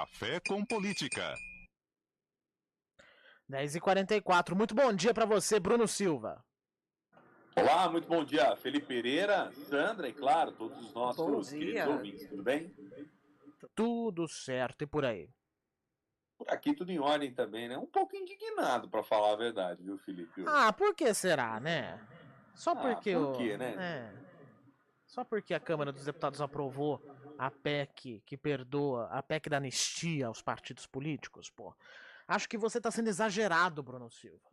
Café com Política. 10h44. Muito bom dia para você, Bruno Silva. Olá, muito bom dia, Felipe Pereira, Sandra e, claro, todos os nossos queridos ouvintes, tudo bem? Tudo certo, e por aí? Por aqui tudo em ordem também, né? Um pouco indignado, para falar a verdade, viu, Felipe? Ah, por que será, né? Só porque por quê, né? Só porque a Câmara dos Deputados aprovou a PEC que perdoa, a PEC da anistia aos partidos políticos, pô. Acho que você tá sendo exagerado, Bruno Silva.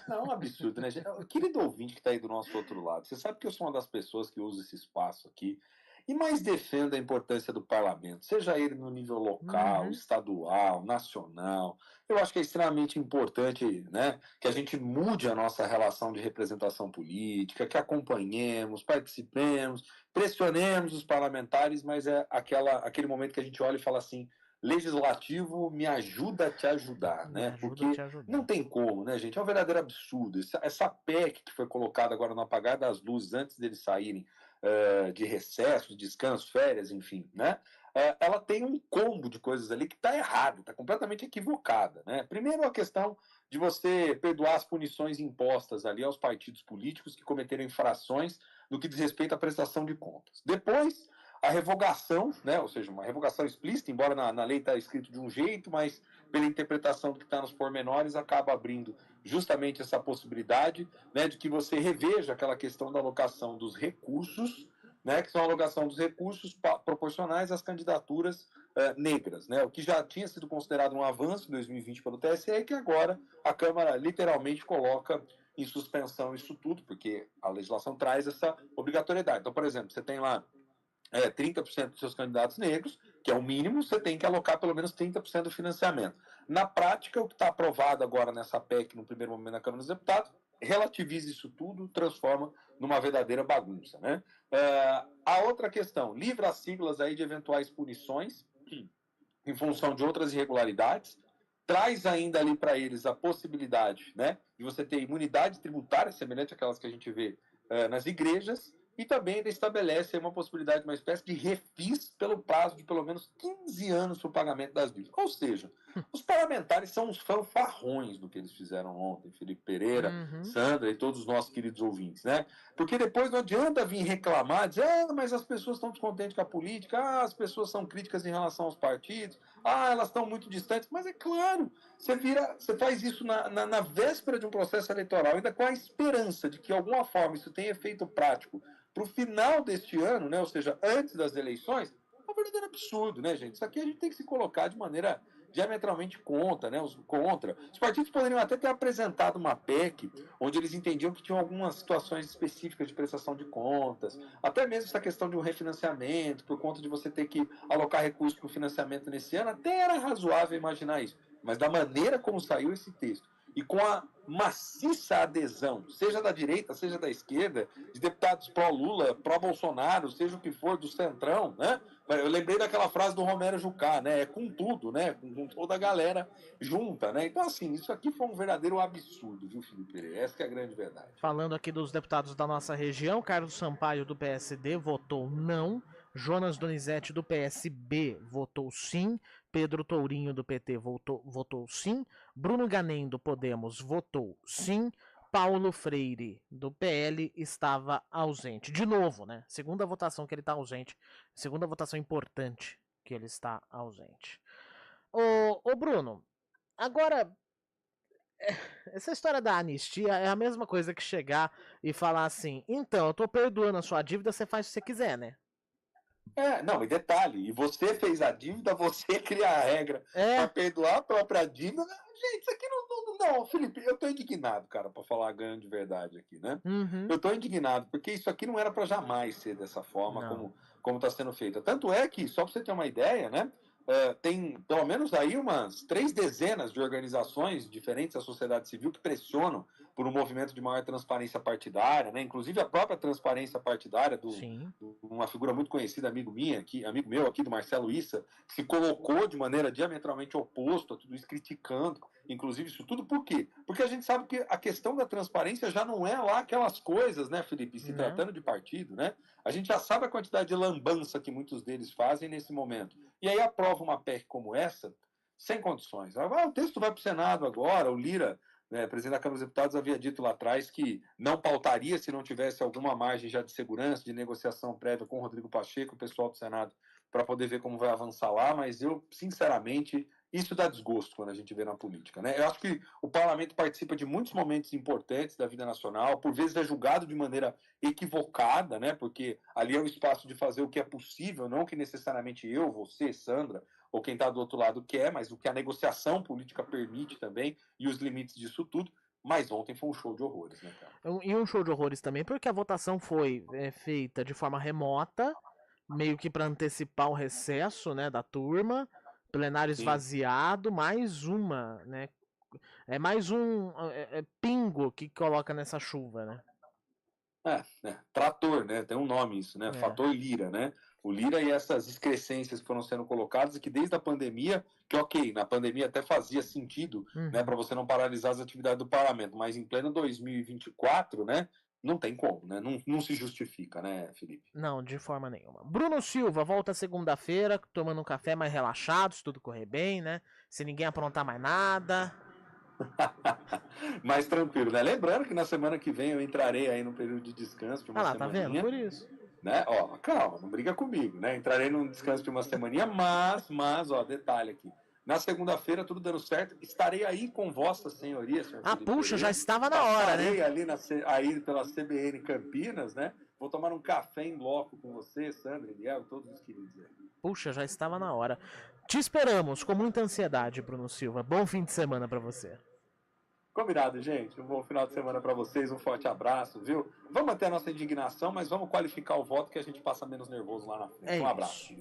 Não, é um absurdo, né? Querido ouvinte que está aí do nosso outro lado, você sabe que eu sou uma das pessoas que usa esse espaço aqui e mais defendo a importância do parlamento, seja ele no nível local, estadual, nacional. Eu acho que é extremamente importante, né, que a gente mude a nossa relação de representação política, que acompanhemos, participemos, pressionemos os parlamentares, mas é aquele momento que a gente olha e fala assim: legislativo, me ajuda a te ajudar, né? Porque não tem como, né, gente? É um verdadeiro absurdo. Essa PEC que foi colocada agora no apagar das luzes, antes deles saírem de recesso, de descanso, férias, enfim, né? Ela tem um combo de coisas ali que está errado, está completamente equivocada, né? Primeiro, a questão de você perdoar as punições impostas ali aos partidos políticos que cometeram infrações no que diz respeito à prestação de contas. Depois, a revogação, né, ou seja, uma revogação explícita, embora na lei está escrito de um jeito, mas pela interpretação do que está nos pormenores, acaba abrindo justamente essa possibilidade, né, de que você reveja aquela questão da alocação dos recursos, né, que são a alocação dos recursos proporcionais às candidaturas negras, né, o que já tinha sido considerado um avanço em 2020 pelo TSE, e que agora a Câmara literalmente coloca em suspensão isso tudo, porque a legislação traz essa obrigatoriedade. Então, por exemplo, você tem lá 30% dos seus candidatos negros, que é o mínimo, você tem que alocar pelo menos 30% do financiamento. Na prática, o que está aprovado agora nessa PEC, no primeiro momento na Câmara dos Deputados, relativiza isso tudo, transforma numa verdadeira bagunça, né? A outra questão, livra as siglas aí de eventuais punições em função de outras irregularidades, traz ainda ali para eles a possibilidade, né, de você ter imunidade tributária, semelhante àquelas que a gente vê nas igrejas, e também ele estabelece uma possibilidade, uma espécie de refis pelo prazo de pelo menos 15 anos para o pagamento das dívidas. Ou seja, os parlamentares são uns fanfarrões do que eles fizeram ontem, Felipe Pereira, Sandra e todos os nossos queridos ouvintes, né? Porque depois não adianta vir reclamar, dizer, mas as pessoas estão descontentes com a política, as pessoas são críticas em relação aos partidos, elas estão muito distantes, mas é claro, você faz isso na véspera de um processo eleitoral, ainda com a esperança de que, de alguma forma, isso tenha efeito prático para o final deste ano, né, ou seja, antes das eleições, é um verdadeiro absurdo, né, gente? Isso aqui a gente tem que se colocar de maneira diametralmente contra, né? Os partidos poderiam até ter apresentado uma PEC onde eles entendiam que tinham algumas situações específicas de prestação de contas, até mesmo essa questão de um refinanciamento, por conta de você ter que alocar recursos para o financiamento nesse ano, até era razoável imaginar isso. Mas da maneira como saiu esse texto, e com a maciça adesão, seja da direita, seja da esquerda, de deputados pró-Lula, pró-Bolsonaro, seja o que for, do Centrão, né? Eu lembrei daquela frase do Romero Jucá, né? É com tudo, né? Com toda a galera junta, né? Então, assim, isso aqui foi um verdadeiro absurdo, viu, Felipe Pereira? Essa que é a grande verdade. Falando aqui dos deputados da nossa região, Carlos Sampaio, do PSD, votou não. Jonas Donizete, do PSB, votou sim. Pedro Tourinho, do PT, votou sim. Bruno Ganem, do Podemos, votou sim. Paulo Freire, do PL, estava ausente. De novo, né? Segunda votação que ele está ausente. Segunda votação importante que ele está ausente. Ô Bruno, agora, essa história da anistia é a mesma coisa que chegar e falar assim: então, eu tô perdoando a sua dívida, você faz o que você quiser, né? Não, e detalhe, e você fez a dívida, você cria a regra para perdoar a própria dívida. Gente, isso aqui não, Felipe, eu tô indignado, cara, para falar a grande verdade aqui, né? Eu tô indignado, porque isso aqui não era para jamais ser dessa forma como tá sendo feita. Tanto é que, só para você ter uma ideia, né? Tem pelo menos aí umas 3 dezenas de organizações diferentes da sociedade civil que pressionam por um movimento de maior transparência partidária, né? Inclusive a própria transparência partidária uma figura muito conhecida, amigo meu aqui, do Marcelo Issa, que se colocou de maneira diametralmente oposta a tudo isso, criticando, inclusive isso tudo. Por quê? Porque a gente sabe que a questão da transparência já não é lá aquelas coisas, né, Felipe, se tratando de partido, né? A gente já sabe a quantidade de lambança que muitos deles fazem nesse momento. E aí aprova uma PEC como essa, sem condições. O texto vai para o Senado agora, o Lira, presidente da Câmara dos Deputados, havia dito lá atrás que não pautaria se não tivesse alguma margem já de segurança, de negociação prévia com o Rodrigo Pacheco, o pessoal do Senado, para poder ver como vai avançar lá, mas eu, sinceramente, isso dá desgosto quando a gente vê na política, né? Eu acho que o parlamento participa de muitos momentos importantes da vida nacional, por vezes é julgado de maneira equivocada, né? Porque ali é o espaço de fazer o que é possível, não o que necessariamente eu, você, Sandra, ou quem está do outro lado quer, mas o que a negociação política permite também, e os limites disso tudo. Mas ontem foi um show de horrores, né, cara? E um show de horrores também, porque a votação foi feita de forma remota, meio que para antecipar o recesso, né, da turma, plenário esvaziado, mais uma, né? É mais um pingo que coloca nessa chuva, né? Trator, né? Tem um nome isso, né? Fator Lira, né? O Lira e essas excrescências que foram sendo colocadas e que desde a pandemia, que ok, na pandemia até fazia sentido, né, para você não paralisar as atividades do parlamento, mas em pleno 2024, né, não tem como, né? Não se justifica, né, Felipe? Não, de forma nenhuma. Bruno Silva volta segunda-feira, tomando um café mais relaxado, se tudo correr bem, né? Se ninguém aprontar mais nada. Mais tranquilo, né? Lembrando que na semana que vem eu entrarei aí no período de descanso de uma semaninha. Tá vendo? Por isso. Né? Ó, calma, não briga comigo, né? Entrarei num descanso de uma semaninha, mas, ó, detalhe aqui. Na segunda-feira, tudo dando certo, estarei aí com Vossa Senhoria, senhor Felipe puxa, Pereira. já estava na hora, né? Estarei aí pela CBN Campinas, né? Vou tomar um café em loco com você, Sandra, Eliel, todos os queridos aí. Puxa, já estava na hora. Te esperamos com muita ansiedade, Bruno Silva. Bom fim de semana para você. Combinado, gente. Um bom final de semana para vocês. Um forte abraço, viu? Vamos manter a nossa indignação, mas vamos qualificar o voto que a gente passa menos nervoso lá na frente. Um abraço.